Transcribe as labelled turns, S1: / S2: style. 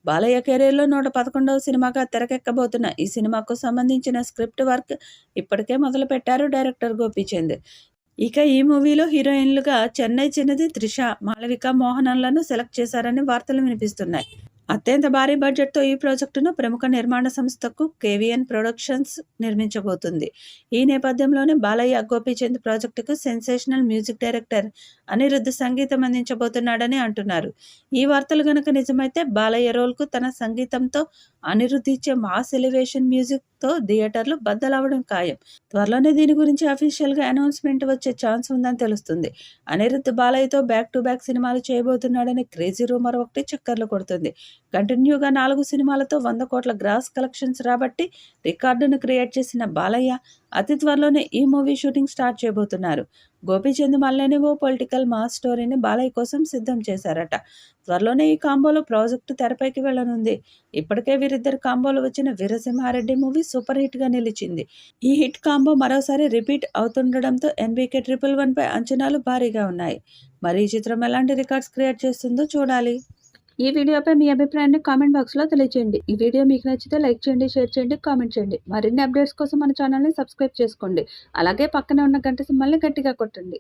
S1: బాలయ్య కెరీర్లో 111వ సినిమాగా తెరకెక్కబోతున్న ఈ సినిమాకు సంబంధించిన స్క్రిప్ట్ వర్క్ ఇప్పటికే మొదలుపెట్టారు డైరెక్టర్ గోపీచంద్. ఇక ఈ మూవీలో హీరోయిన్లుగా చెన్నై చిన్నది, త్రిష, మాళవిక మోహనన్లను సెలెక్ట్ చేశారని వార్తలు వినిపిస్తున్నాయి. అత్యంత భారీ బడ్జెట్తో ఈ ప్రాజెక్టును ప్రముఖ నిర్మాణ సంస్థకు కేవీఎన్ ప్రొడక్షన్స్ నిర్మించబోతుంది. ఈ నేపథ్యంలోనే బాలయ్య గోపీచంద్ ప్రాజెక్టుకు సెన్సేషనల్ మ్యూజిక్ డైరెక్టర్ అనిరుద్ధ్ సంగీతం అందించబోతున్నాడని అంటున్నారు. ఈ వార్తలు గనక నిజమైతే బాలయ్య రోల్కు తన సంగీతంతో అనిరుద్ధ్ ఇచ్చే మాస్ ఎలివేషన్ మ్యూజిక్తో థియేటర్లు బద్దలవడం ఖాయం. త్వరలోనే దీని గురించి అఫీషియల్గా అనౌన్స్మెంట్ వచ్చే ఛాన్స్ ఉందని తెలుస్తుంది. అనిరుద్ధ్ బాలయ్యతో బ్యాక్ టు బ్యాక్ సినిమాలు చేయబోతున్నాడని క్రేజీ రూమర్ ఒకటి చక్కర్లు కొడుతుంది. కంటిన్యూగా 4 సినిమాలతో 100 కోట్ల గ్రాస్ కలెక్షన్స్ రాబట్టి రికార్డును క్రియేట్ చేసిన బాలయ్య అతి త్వరలోనే ఈ మూవీ షూటింగ్ స్టార్ట్ చేయబోతున్నారు. గోపీచంద్ మల్లేని ఓ పొలిటికల్ మాస్ స్టోరీని బాలయ్య కోసం సిద్ధం చేశారట. త్వరలోనే ఈ కాంబోలో ప్రాజెక్టు తెరపైకి వెళ్లనుంది. ఇప్పటికే వీరిద్దరి కాంబోలో వచ్చిన వీరసింహారెడ్డి మూవీ సూపర్ హిట్ గా నిలిచింది. ఈ హిట్ కాంబో మరోసారి రిపీట్ అవుతుండడంతో ఎన్బీకే 111 పై అంచనాలు భారీగా ఉన్నాయి. మరి ఈ చిత్రం ఎలాంటి రికార్డ్స్ క్రియేట్ చేస్తుందో చూడాలి. ఈ వీడియోపై మీ అభిప్రాయాన్ని కామెంట్ బాక్స్లో తెలియజేయండి. ఈ వీడియో మీకు నచ్చితే లైక్ చేయండి, షేర్ చేయండి, కామెంట్ చేయండి. మరిన్ని అప్డేట్స్ కోసం మన ఛానల్ని సబ్స్క్రైబ్ చేసుకోండి. అలాగే పక్కనే ఉన్న గంట సింబల్ని గట్టిగా కొట్టండి.